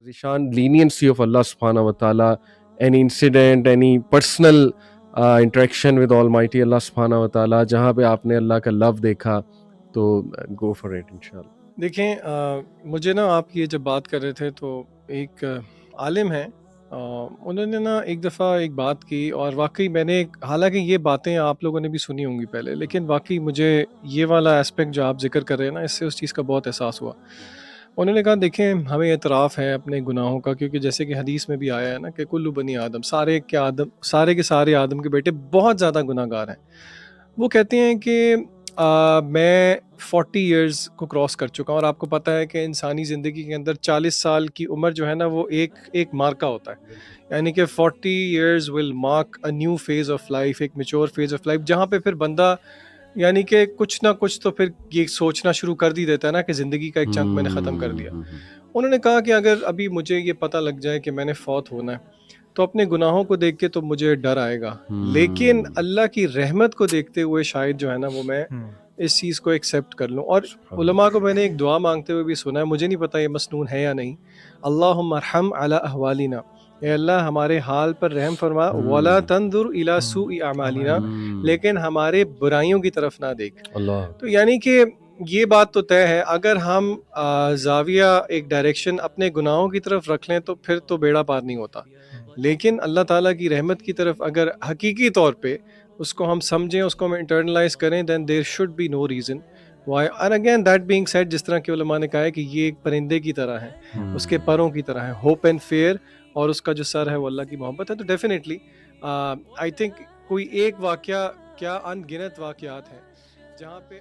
Zishan, leniency of Allah subhanahu wa ta'ala, any incident, any personal interaction with Almighty Allah subhanahu wa ta'ala, जहाँ पे आपने अल्लाह का love देखा, तो go for it inshallah. देखें, मुझे ना आप ये जब बात कर रहे थे तो एक आलिम हैं, उन्होंने ना एक दफ़ा एक बात की और वाकई मैंने, हालांकि ये बातें आप लोगों ने भी सुनी होंगी पहले, लेकिन वाकई मुझे ये वाला एस्पेक्ट जो आप जिक्र कर रहे हैं ना, इससे उस चीज़ का बहुत एहसास हुआ। उन्होंने कहा देखें, हमें एतराफ़ है अपने गुनाहों का, क्योंकि जैसे कि हदीस में भी आया है ना कि कुल्लु बनी आदम, सारे के सारे आदम के बेटे बहुत ज़्यादा गुनाहगार हैं। वो कहते हैं कि मैं 40 इयर्स को क्रॉस कर चुका हूँ, और आपको पता है कि इंसानी ज़िंदगी के अंदर 40 साल की उम्र जो है ना, वो एक एक मार्का होता है। यानी कि 40 years will mark a new phase of life, एक मैच्योर फेज़ ऑफ लाइफ, जहाँ पे फिर बंदा यानी कि कुछ ना कुछ तो फिर ये सोचना शुरू कर दी देता है ना कि ज़िंदगी का एक चंक मैंने ख़त्म कर दिया। उन्होंने कहा कि अगर अभी मुझे ये पता लग जाए कि मैंने फ़ौत होना है, तो अपने गुनाहों को देख के तो मुझे डर आएगा, लेकिन अल्लाह की रहमत को देखते हुए शायद जो है ना, वो मैं इस चीज़ को एक्सेप्ट कर लूँ। और उलमा को मैंने एक दुआ मांगते हुए भी सुना है, मुझे नहीं पता ये मसनून है या नहीं। अल्लाहुम्मा अरहम अला अहवालिना, ए अल्लाह हमारे हाल पर रहम फरमा, वला तंजुर इला सूई अमालिना, लेकिन हमारे बुराइयों की तरफ ना देख। अल्लाह तो यानी कि ये बात तो तय है, अगर हम जाविया एक डायरेक्शन अपने गुनाहों की तरफ रख लें तो फिर तो बेड़ा पार नहीं होता, लेकिन अल्लाह ताला की रहमत की तरफ अगर हकीकी तौर पे उसको हम समझें, उसको हम इंटरनलाइज करें, then there should be no reason why. And again that being said, जिस तरह के उलमा ने कहा है कि ये एक परिंदे की तरह है, उसके परों की तरह है, होप एंड फेयर, और उसका जो सर है वो अल्लाह की मोहब्बत है। तो डेफिनेटली आई थिंक कोई एक वाकया, क्या अनगिनत वाकयात हैं जहाँ पे